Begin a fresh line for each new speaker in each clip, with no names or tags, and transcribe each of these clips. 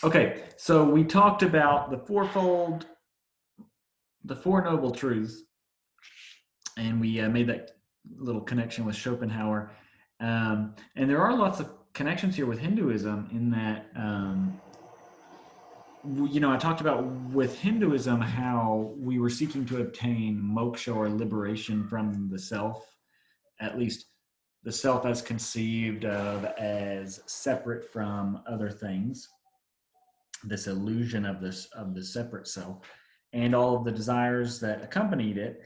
Okay, so we talked about the Four Noble Truths, and we made that little connection with Schopenhauer. And there are lots of connections here with Hinduism in that, I talked about with Hinduism how we were seeking to obtain moksha or liberation from the self, at least the self as conceived of as separate from other things, this illusion of the separate self, and all of the desires that accompanied it.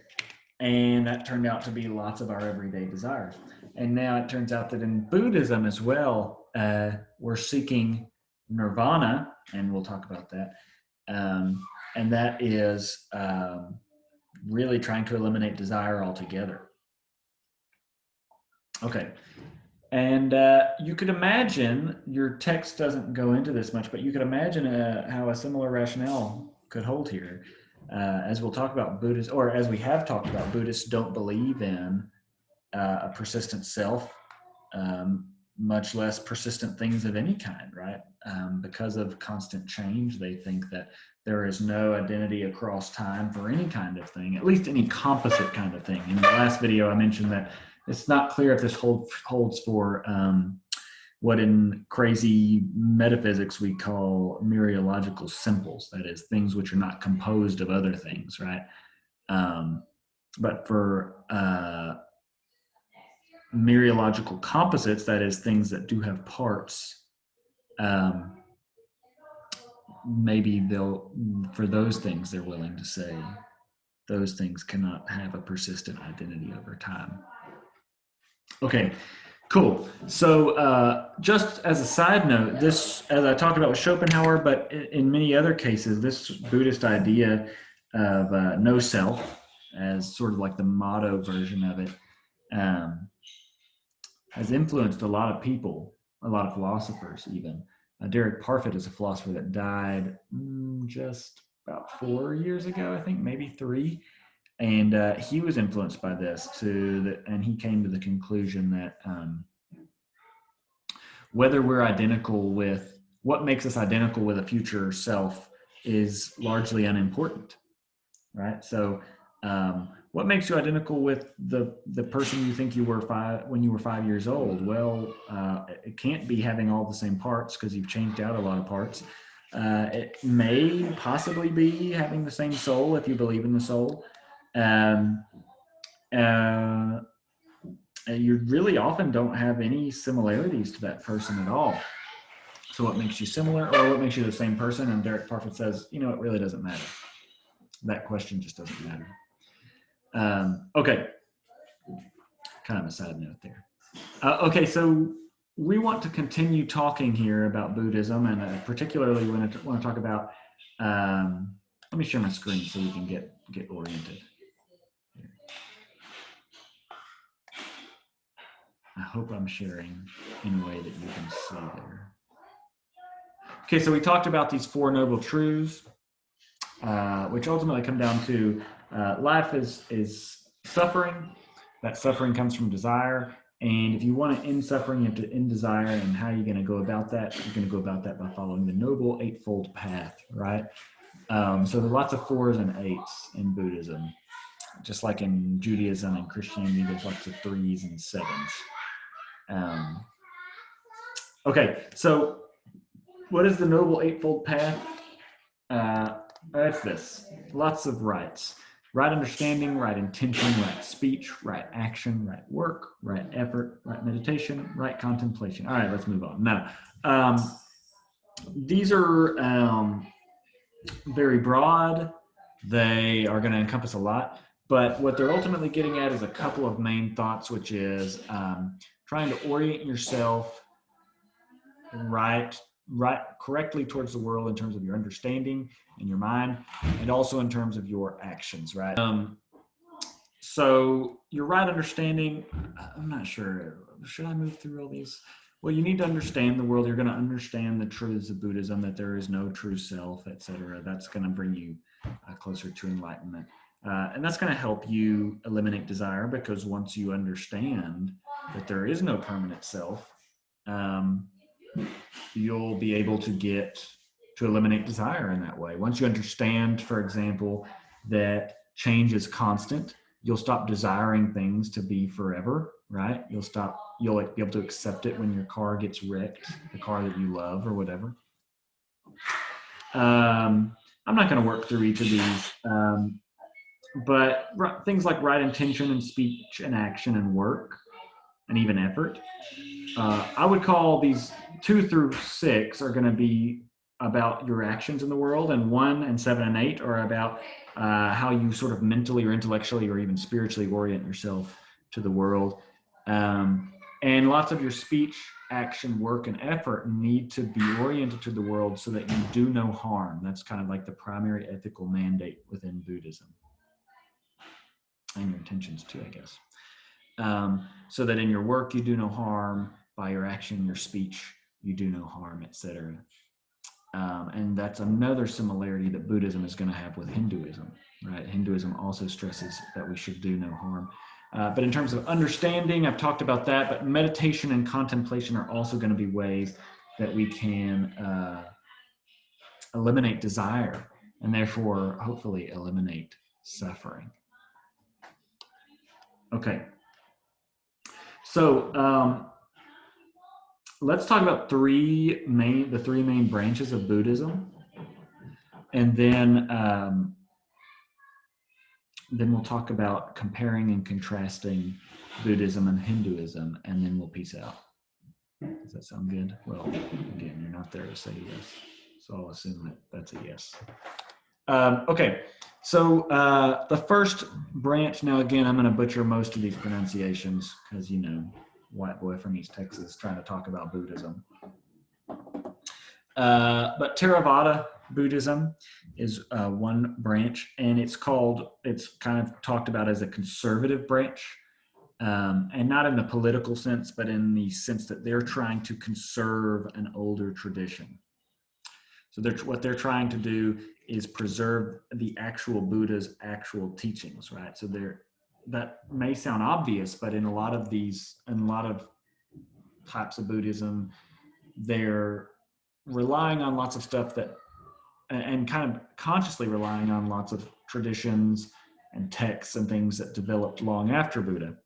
And that turned out to be lots of our everyday desires. And now it turns out that in Buddhism as well, we're seeking nirvana, and we'll talk about that. And that is really trying to eliminate desire altogether. Okay. And you could imagine, your text doesn't go into this much, but you could imagine how a similar rationale could hold here. As we'll talk about, Buddhists, or as we have talked about, Buddhists don't believe in a persistent self, much less persistent things of any kind, right? Because of constant change, they think that there is no identity across time for any kind of thing, at least any composite kind of thing. In the last video, I mentioned that it's not clear if this holds for what in crazy metaphysics we call mereological simples, that is, things which are not composed of other things, right? But for mereological composites, that is, things that do have parts, maybe for those things, they're willing to say those things cannot have a persistent identity over time. Okay, cool. So just as a side note, this, as I talked about with Schopenhauer, but in many other cases, this Buddhist idea of no self as sort of like the motto version of it has influenced a lot of people, a lot of philosophers even. Derek Parfit is a philosopher that died just about 4 years ago, I think, maybe 3. And he was influenced by this and he came to the conclusion that whether we're identical with, what makes us identical with a future self is largely unimportant, right? So what makes you identical with the person you think you were when you were 5 years old? Well, it can't be having all the same parts because you've changed out a lot of parts. It may possibly be having the same soul if you believe in the soul. You really often don't have any similarities to that person at all. So what makes you similar, or what makes you the same person? And Derek Parfit says, it really doesn't matter. That question just doesn't matter. Okay, kind of a side note there. Okay, so we want to continue talking here about Buddhism, and particularly when I want to talk about, let me share my screen so we can get oriented. I hope I'm sharing in a way that you can see there. Okay, so we talked about these Four Noble Truths, which ultimately come down to life is suffering. That suffering comes from desire. And if you want to end suffering, you have to end desire. And how are you going to go about that? You're going to go about that by following the Noble Eightfold Path, right? So there are lots of 4s and 8s in Buddhism. Just like in Judaism and Christianity, there's lots of 3s and 7s. Okay, so what is the Noble Eightfold Path? It's this. Lots of rights. Right understanding, right intention, right speech, right action, right work, right effort, right meditation, right contemplation. All right, let's move on. Now, these are very broad. They are going to encompass a lot. But what they're ultimately getting at is a couple of main thoughts, which is trying to orient yourself correctly towards the world in terms of your understanding and your mind, and also in terms of your actions, right? So your right understanding, I'm not sure, should I move through all these? Well, you need to understand the world. You're going to understand the truths of Buddhism, that there is no true self, etc. That's going to bring you closer to enlightenment. And that's going to help you eliminate desire, because once you understand that there is no permanent self, you'll be able to eliminate desire in that way. Once you understand, for example, that change is constant, you'll stop desiring things to be forever, right? You'll be able to accept it when your car gets wrecked, the car that you love or whatever. I'm not going to work through each of these, but things like right intention and speech and action and work and even effort. I would call these 2 through 6 are going to be about your actions in the world, and 1 and 7 and 8 are about how you sort of mentally or intellectually or even spiritually orient yourself to the world. And lots of your speech, action, work, and effort need to be oriented to the world so that you do no harm. That's kind of like the primary ethical mandate within Buddhism. And your intentions too, I guess. So that in your work you do no harm, by your action, your speech, you do no harm, etc. And that's another similarity that Buddhism is going to have with Hinduism, right? Hinduism also stresses that we should do no harm. But in terms of understanding, I've talked about that, but meditation and contemplation are also going to be ways that we can eliminate desire and therefore hopefully eliminate suffering. Okay. So let's talk about the three main branches of Buddhism, and then we'll talk about comparing and contrasting Buddhism and Hinduism, and then we'll peace out. Does that sound good? Well, again, you're not there to say yes, so I'll assume that that's a yes. Okay, so the first branch, now again, I'm going to butcher most of these pronunciations because, you know, white boy from East Texas trying to talk about Buddhism. But Theravada Buddhism is one branch, and it's kind of talked about as a conservative branch, and not in the political sense, but in the sense that they're trying to conserve an older tradition. So what they're trying to do is preserve the actual Buddha's actual teachings, right? So that may sound obvious, but in a lot of types of Buddhism, they're relying on lots of stuff and kind of consciously relying on lots of traditions and texts and things that developed long after Buddha.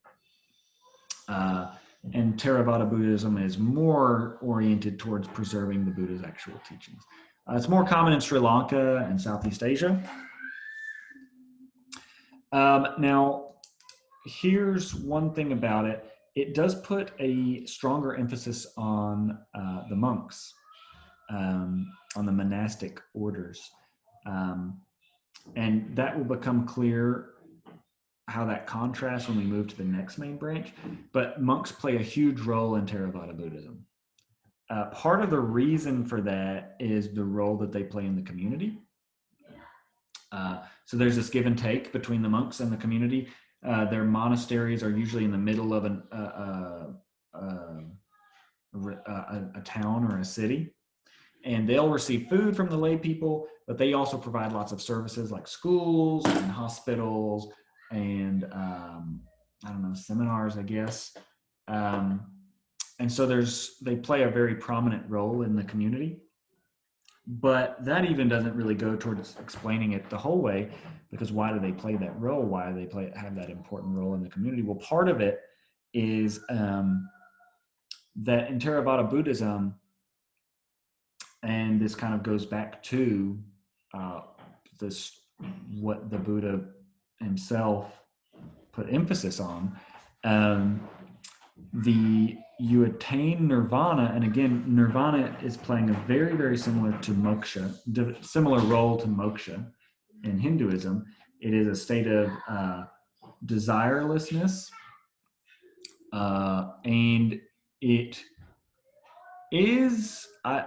And Theravada Buddhism is more oriented towards preserving the Buddha's actual teachings. It's more common in Sri Lanka and Southeast Asia. Now, here's one thing about it. It does put a stronger emphasis on the monks, on the monastic orders. And that will become clear how that contrasts when we move to the next main branch. But monks play a huge role in Theravada Buddhism. Part of the reason for that is the role that they play in the community. So there's this give and take between the monks and the community. Their monasteries are usually in the middle of a town or a city, and they'll receive food from the lay people, but they also provide lots of services like schools and hospitals and seminars, I guess. And so they play a very prominent role in the community, but that even doesn't really go towards explaining it the whole way, because why do they play that role? Why do they have that important role in the community? Well, part of it is that in Theravada Buddhism, and this kind of goes back to what the Buddha himself put emphasis on, you attain nirvana, and again, nirvana is playing a very, very similar to moksha, similar role to moksha in Hinduism. It is a state of desirelessness, and it is. I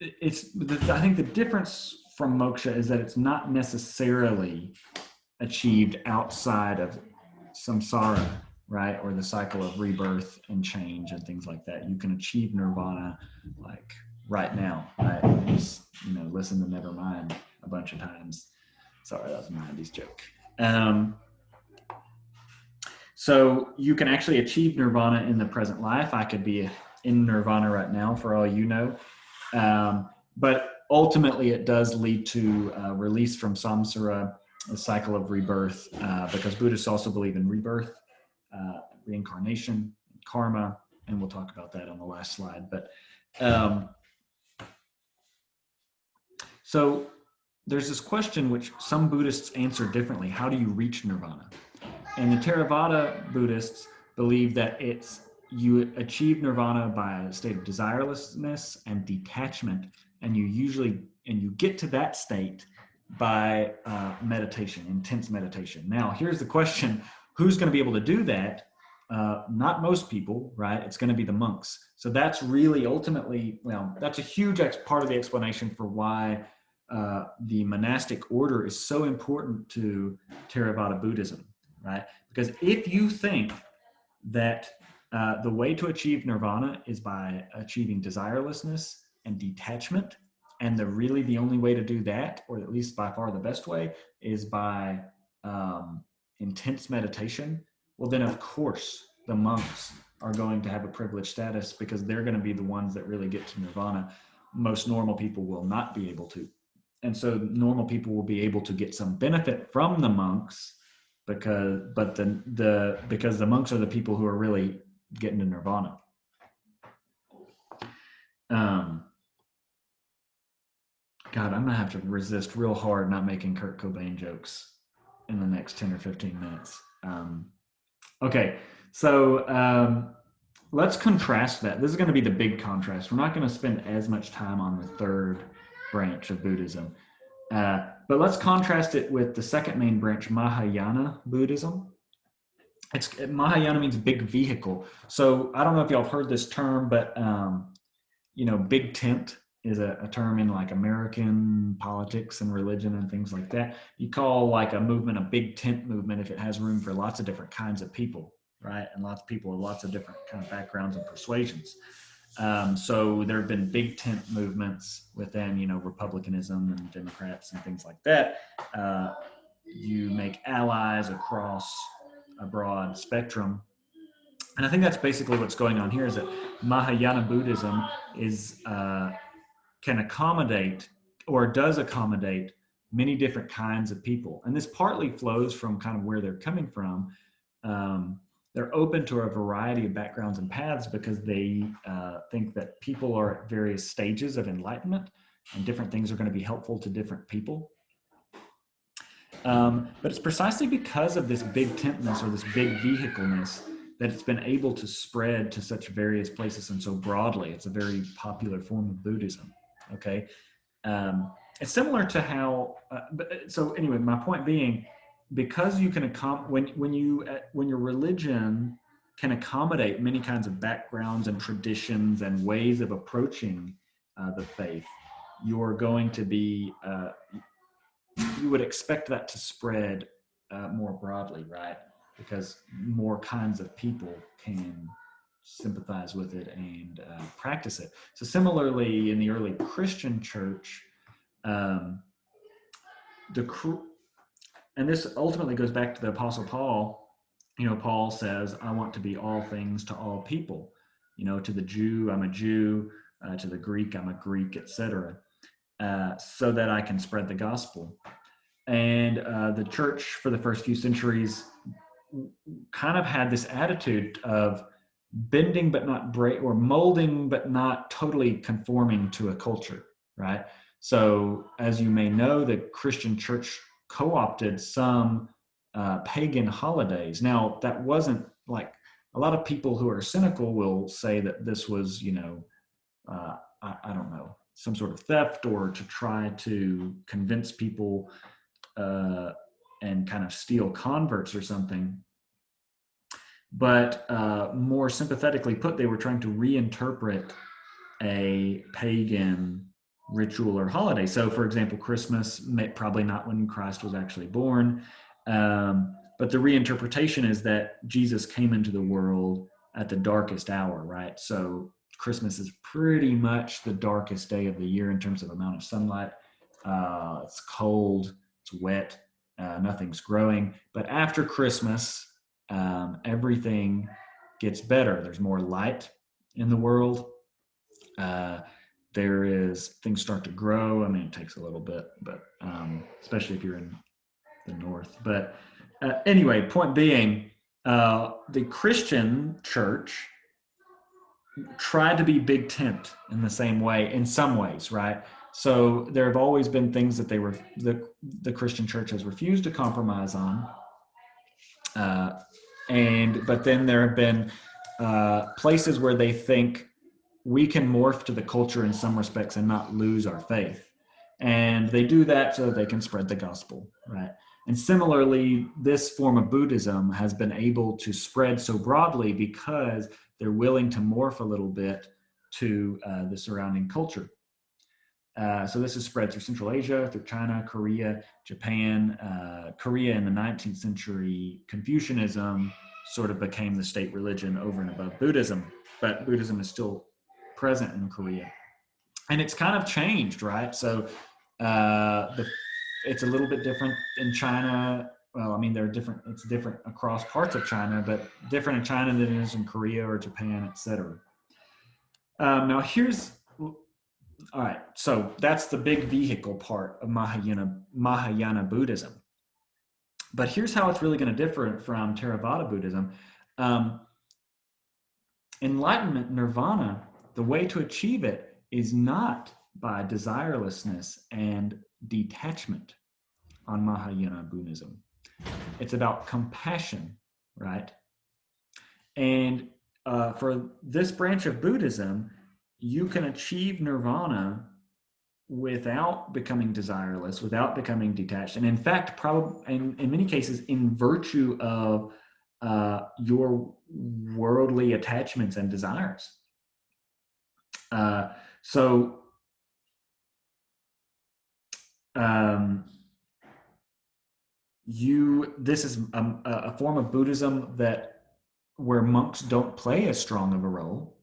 think the difference from moksha is that it's not necessarily achieved outside of samsara, right? Or the cycle of rebirth and change and things like that. You can achieve nirvana like right now, right? Just, listen to Nevermind a bunch of times. Sorry, that was a 90s joke. So you can actually achieve nirvana in the present life. I could be in nirvana right now, for all you know. But ultimately, it does lead to release from samsara, the cycle of rebirth, because Buddhists also believe in rebirth, reincarnation, karma, and we'll talk about that on the last slide. But so there's this question which some Buddhists answer differently. How do you reach nirvana? And the Theravada Buddhists believe that you achieve nirvana by a state of desirelessness and detachment, and you get to that state by meditation, intense meditation. Now, here's the question: who's going to be able to do that? Not most people, right? It's going to be the monks. So that's really ultimately, that's a huge part of the explanation for why the monastic order is so important to Theravada Buddhism, right? Because if you think that the way to achieve nirvana is by achieving desirelessness and detachment, and the only way to do that, or at least by far the best way, is by intense meditation, well, then of course the monks are going to have a privileged status because they're going to be the ones that really get to nirvana. Most normal people will not be able to. And so normal people will be able to get some benefit from the monks because the monks are the people who are really getting to nirvana. God, I'm gonna have to resist real hard not making Kurt Cobain jokes in the next 10 or 15 minutes. Okay, so let's contrast that. This is going to be the big contrast. We're not going to spend as much time on the third branch of Buddhism, but let's contrast it with the second main branch, Mahayana Buddhism. Mahayana means big vehicle. So I don't know if y'all have heard this term, but big tent is a term in like American politics and religion and things like that. You call like a movement a big tent movement if it has room for lots of different kinds of people, right? And lots of people with lots of different kind of backgrounds and persuasions. So there have been big tent movements within, Republicanism and Democrats and things like that. You make allies across a broad spectrum. And I think that's basically what's going on here, is that Mahayana Buddhism can accommodate, or does accommodate, many different kinds of people. And this partly flows from kind of where they're coming from. They're open to a variety of backgrounds and paths because they think that people are at various stages of enlightenment and different things are going to be helpful to different people. But it's precisely because of this big tentness or this big vehicleness that it's been able to spread to such various places and so broadly. It's a very popular form of Buddhism. Okay, it's similar to how. So anyway, my point being, because you can when your religion can accommodate many kinds of backgrounds and traditions and ways of approaching the faith, you're going to be. You would expect that to spread more broadly, right? Because more kinds of people can sympathize with it and practice it. So similarly, in the early Christian church, and this ultimately goes back to the Apostle Paul. Paul says, I want to be all things to all people. To the Jew, I'm a Jew. To the Greek, I'm a Greek, etc. So that I can spread the gospel. And the church for the first few centuries kind of had this attitude of bending but not break, or molding but not totally conforming to a culture, right? So as you may know, the Christian church co-opted some pagan holidays. Now, that wasn't like, a lot of people who are cynical will say that this was, I don't know, some sort of theft, or to try to convince people and kind of steal converts or something. But more sympathetically put, they were trying to reinterpret a pagan ritual or holiday. So, for example, Christmas, probably not when Christ was actually born, but the reinterpretation is that Jesus came into the world at the darkest hour, right? So Christmas is pretty much the darkest day of the year in terms of amount of sunlight. It's cold, it's wet, nothing's growing. But after Christmas, everything gets better. There's more light, in the world. Things start to grow. I mean, it takes a little bit, but especially if you're in the north. But anyway, point being, the Christian church tried to be big tent in the same way, in some ways, right? So there have always been things that the Christian church has refused to compromise on, but then there have been places where they think we can morph to the culture in some respects and not lose our faith, and they do that so that they can spread the gospel, right? And similarly, this form of Buddhism has been able to spread so broadly because they're willing to morph a little bit to the surrounding culture. So this is spread through Central Asia, through China, Korea, Japan. Korea in the 19th century, Confucianism sort of became the state religion over and above Buddhism, but Buddhism is still present in Korea. And it's kind of changed, right? So it's a little bit different in China. Well, I mean, it's different across parts of China, but different in China than it is in Korea or Japan, etc. Now all right, so that's the big vehicle part of Mahayana Buddhism. But here's how it's really going to differ from Theravada Buddhism. Enlightenment, nirvana, the way to achieve it is not by desirelessness and detachment on Mahayana Buddhism. It's about compassion, right? And for this branch of Buddhism, you can achieve nirvana without becoming desireless, without becoming detached. And in fact, probably in many cases, in virtue of your worldly attachments and desires. This is a form of Buddhism where monks don't play as strong of a role,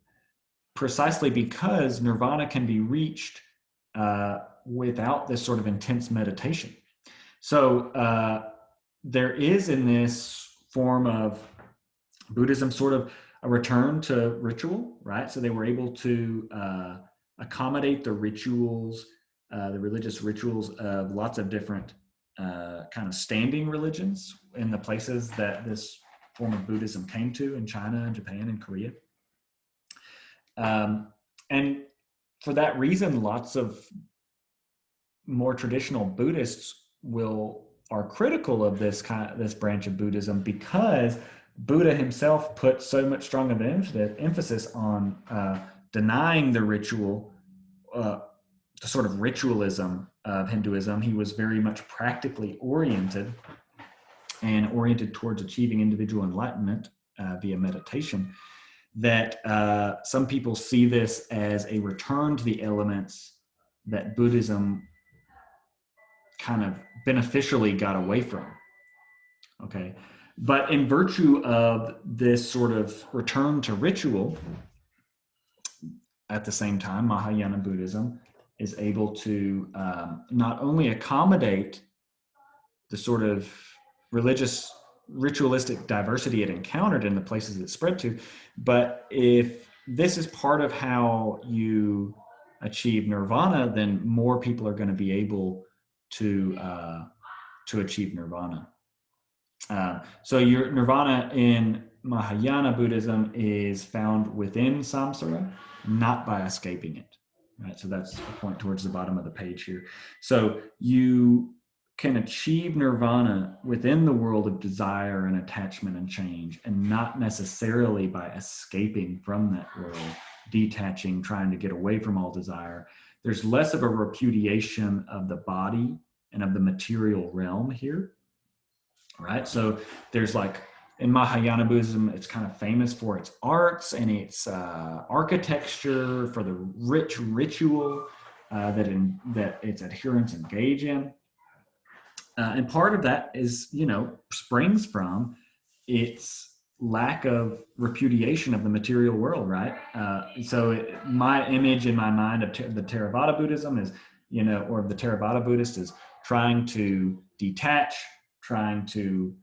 precisely because nirvana can be reached without this sort of intense meditation. So there is in this form of Buddhism sort of a return to ritual, right? So they were able to accommodate the rituals, the religious rituals of lots of different kind of standing religions in the places that this form of Buddhism came to in China and Japan and Korea. And for that reason, lots of more traditional Buddhists are critical of this branch of Buddhism, because Buddha himself put so much strong of an emphasis on denying the ritual, the sort of ritualism of Hinduism. He was very much practically oriented and oriented towards achieving individual enlightenment via meditation, that some people see this as a return to the elements that Buddhism kind of beneficially got away from. Okay. But in virtue of this sort of return to ritual, at the same time, Mahayana Buddhism is able to not only accommodate the sort of ritualistic diversity it encountered in the places it spread to, but if this is part of how you achieve nirvana, then more people are going to be able to achieve nirvana. So your nirvana in Mahayana Buddhism is found within samsara, not by escaping it. Right. So that's a point towards the bottom of the page here. So you can achieve nirvana within the world of desire and attachment and change, and not necessarily by escaping from that world, detaching, trying to get away from all desire. There's less of a repudiation of the body and of the material realm here, right? So there's in Mahayana Buddhism, it's kind of famous for its arts and its architecture, for the rich ritual that its adherents engage in. And part of that is, springs from its lack of repudiation of the material world, right? So my image in my mind of the Theravada Buddhism is, or the Theravada Buddhist is trying to detach, trying to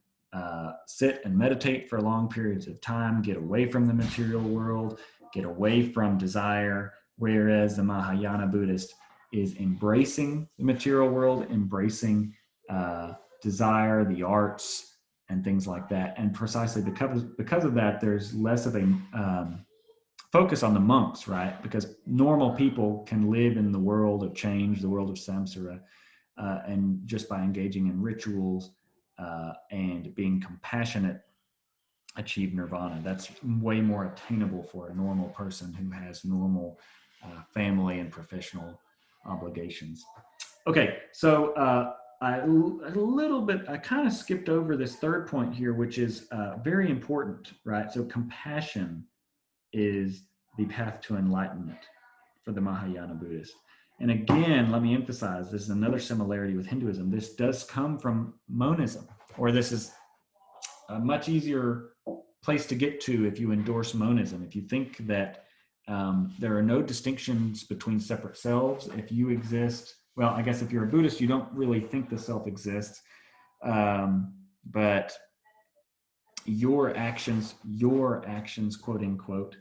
sit and meditate for long periods of time, get away from the material world, get away from desire, whereas the Mahayana Buddhist is embracing the material world, embracing desire, the arts, and things like that. And precisely because of that, there's less of a focus on the monks, right? Because normal people can live in the world of change, the world of samsara, and just by engaging in rituals and being compassionate, achieve nirvana. That's way more attainable for a normal person who has normal family and professional obligations. Okay, so I kind of skipped over this third point here, which is very important, right? So compassion is the path to enlightenment for the Mahayana Buddhist. And again, let me emphasize, this is another similarity with Hinduism. This does come from monism, or this is a much easier place to get to if you endorse monism. If you think that there are no distinctions between separate selves, if you exist, well, I guess if you're a Buddhist, you don't really think the self exists, but your actions, quote unquote,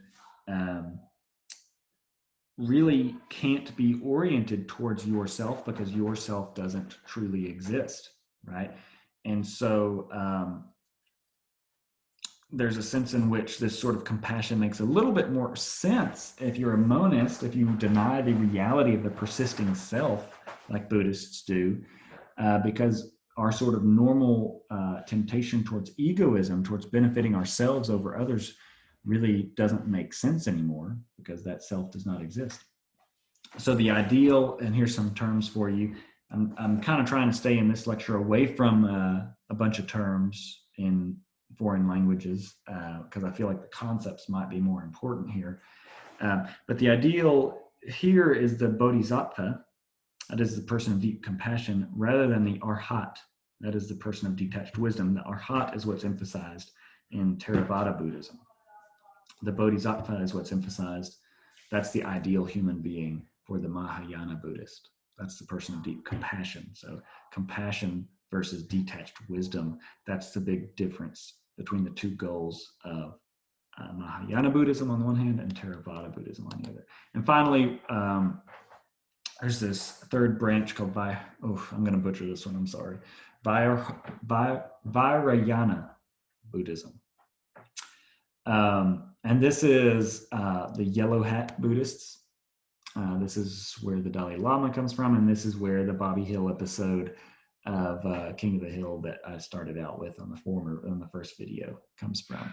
really can't be oriented towards yourself because yourself doesn't truly exist, right? And so there's a sense in which this sort of compassion makes a little bit more sense if you're a monist, if you deny the reality of the persisting self, like Buddhists do, because our sort of normal temptation towards egoism, towards benefiting ourselves over others, really doesn't make sense anymore because that self does not exist. So the ideal, and here's some terms for you. I'm kind of trying to stay in this lecture away from a bunch of terms in foreign languages because I feel like the concepts might be more important here. But the ideal here is the bodhisattva, that is the person of deep compassion, rather than the arhat, that is the person of detached wisdom. The arhat is what's emphasized in Theravada Buddhism. The bodhisattva is what's emphasized. That's the ideal human being for the Mahayana Buddhist. That's the person of deep compassion. So compassion versus detached wisdom, that's the big difference between the two goals of Mahayana Buddhism on the one hand and Theravada Buddhism on the other. And finally, there's this third branch called I'm going to butcher this one, I'm sorry. Vajrayana Buddhism. And this is the yellow hat Buddhists. This is where the Dalai Lama comes from, and this is where the Bobby Hill episode of King of the Hill that I started out with on the first video comes from.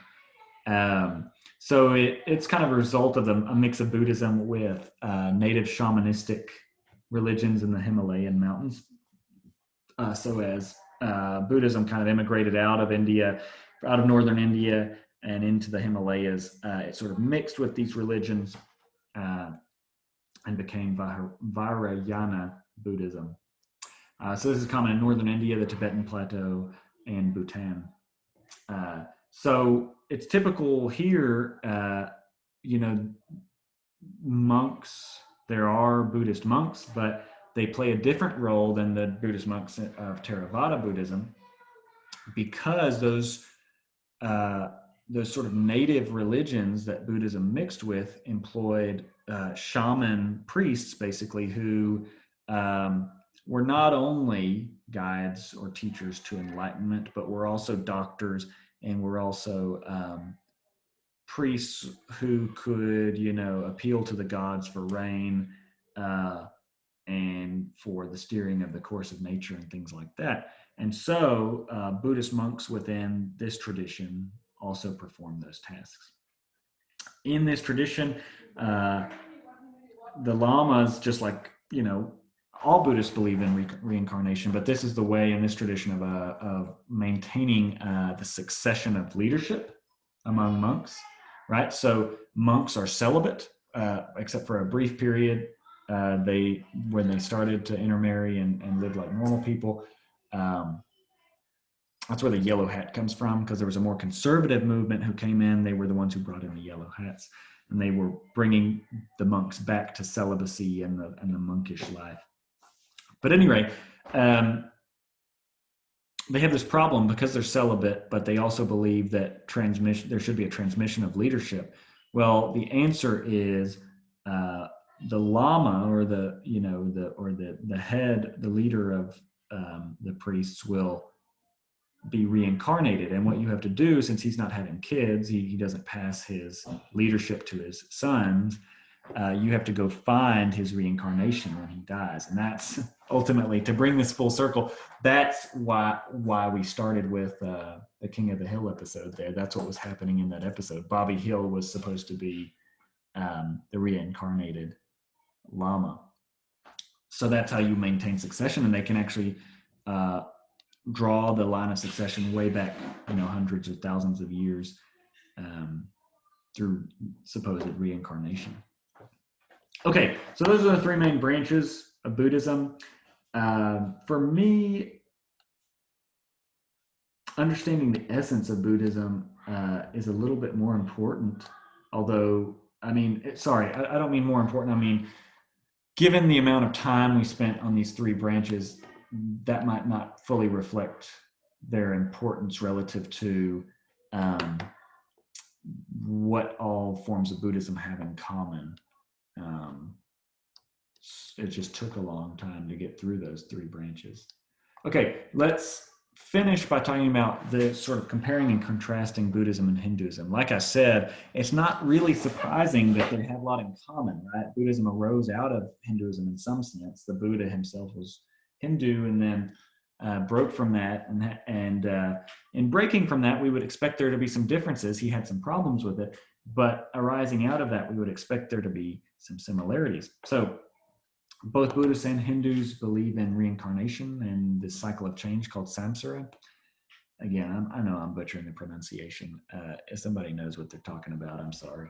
So it's kind of a result of a mix of Buddhism with native shamanistic religions in the Himalayan mountains. So as Buddhism kind of immigrated out of northern India and into the Himalayas, it sort of mixed with these religions and became Vajrayana Buddhism. So this is common in northern India, the Tibetan Plateau, and Bhutan. So it's typical here, monks, there are Buddhist monks, but they play a different role than the Buddhist monks of Theravada Buddhism, because those sort of native religions that Buddhism mixed with employed shaman priests, basically, who were not only guides or teachers to enlightenment, but were also doctors and were also priests who could, appeal to the gods for rain and for the steering of the course of nature and things like that. And so Buddhist monks within this tradition also perform those tasks. In this tradition, the lamas, just like, all Buddhists believe in reincarnation, but this is the way in this tradition of maintaining the succession of leadership among monks, right? So monks are celibate, except for a brief period. When they started to intermarry and live like normal people. That's where the yellow hat comes from, because there was a more conservative movement who came in. They were the ones who brought in the yellow hats, and they were bringing the monks back to celibacy and the monkish life. But anyway, they have this problem because they're celibate, but they also believe that there should be a transmission of leadership. Well, the answer is the Lama, or the head, the leader of the priests, will be reincarnated. And what you have to do, since he's not having kids, he doesn't pass his leadership to his sons. You have to go find his reincarnation when he dies, and that's ultimately, to bring this full circle. That's why we started with the King of the Hill episode. That's what was happening in that episode. Bobby Hill was supposed to be the reincarnated Lama. So that's how you maintain succession, and they can actually draw the line of succession way back, hundreds of thousands of years, through supposed reincarnation. Okay, so those are the three main branches of Buddhism. For me, understanding the essence of Buddhism is a little bit more important. Although, I don't mean more important. I mean, given the amount of time we spent on these three branches, that might not fully reflect their importance relative to what all forms of Buddhism have in common. It just took a long time to get through those three branches. Okay, let's finish by talking about the sort of comparing and contrasting Buddhism and Hinduism. Like I said, it's not really surprising that they have a lot in common, right? Buddhism arose out of Hinduism in some sense. The Buddha himself was Hindu, and then broke from that. And in breaking from that, we would expect there to be some differences. He had some problems with it, but arising out of that, we would expect there to be some similarities. So both Buddhists and Hindus believe in reincarnation and this cycle of change called samsara. Again, I know I'm butchering the pronunciation. If somebody knows what they're talking about, I'm sorry.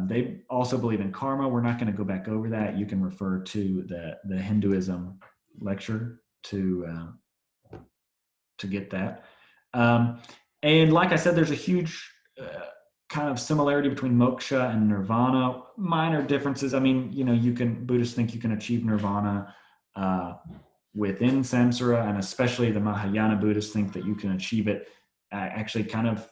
They also believe in karma. We're not going to go back over that. You can refer to the Hinduism lecture to get that. And like I said, there's a huge kind of similarity between moksha and nirvana. Minor differences. I mean, Buddhists think you can achieve nirvana within samsara, and especially the Mahayana Buddhists think that you can achieve it actually kind of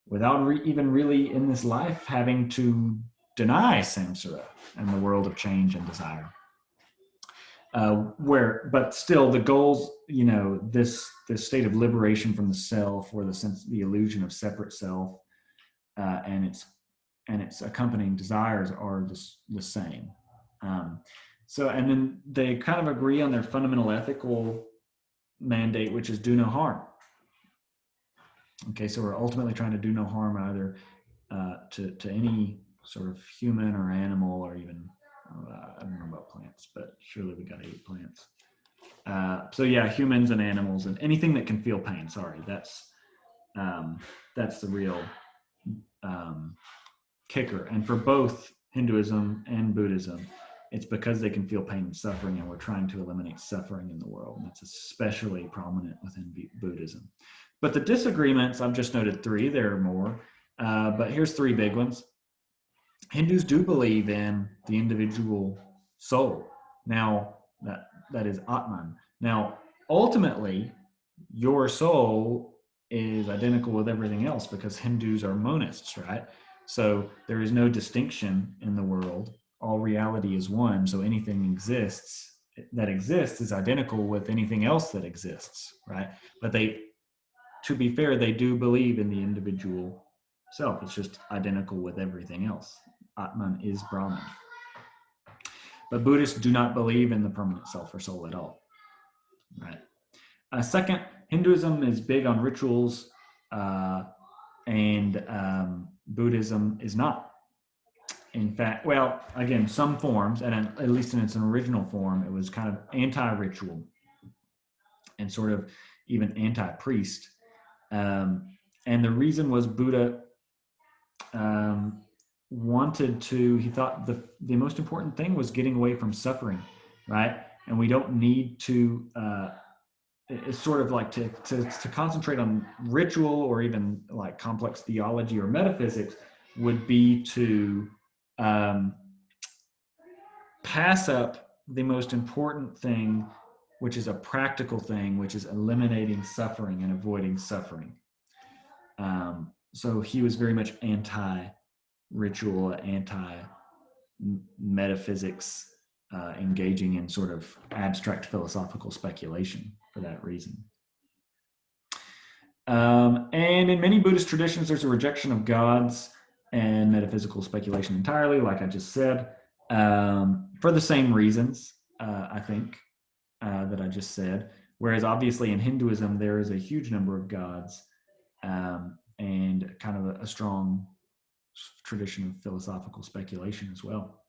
without even really in this life having to deny samsara and the world of change and desire. But still, the goals, this state of liberation from the self, or the illusion of separate self, and its accompanying desires are the same. And then they kind of agree on their fundamental ethical mandate, which is do no harm. Okay, so we're ultimately trying to do no harm either to any sort of human or animal, or even I don't know about plants, but surely we got to eat plants. So yeah, humans and animals and anything that can feel pain. Sorry, that's the real kicker. And for both Hinduism and Buddhism, it's because they can feel pain and suffering, and we're trying to eliminate suffering in the world. And that's especially prominent within Buddhism. But the disagreements, I've just noted three. There are more, but here's three big ones. Hindus do believe in the individual soul. Now, that is Atman. Now, ultimately, your soul is identical with everything else, because Hindus are monists, right? So there is no distinction in the world. All reality is one. So anything that exists is identical with anything else that exists, right? But to be fair, they do believe in the individual self. It's just identical with everything else. Atman is Brahman. But Buddhists do not believe in the permanent self or soul at all, right? Second, Hinduism is big on rituals, and Buddhism is not. In fact, well, again, some forms, and at least in its original form, it was kind of anti-ritual and sort of even anti-priest. And the reason was Buddha he thought the most important thing was getting away from suffering, right? And we don't need to, it's sort of like to concentrate on ritual or even like complex theology or metaphysics would be to pass up the most important thing, which is a practical thing, which is eliminating suffering and avoiding suffering. So he was very much anti ritual, anti-metaphysics, engaging in sort of abstract philosophical speculation for that reason. And in many Buddhist traditions, there's a rejection of gods and metaphysical speculation entirely, like I just said, for the same reasons, I think, that I just said. Whereas obviously in Hinduism, there is a huge number of gods, and kind of a strong tradition of philosophical speculation as well.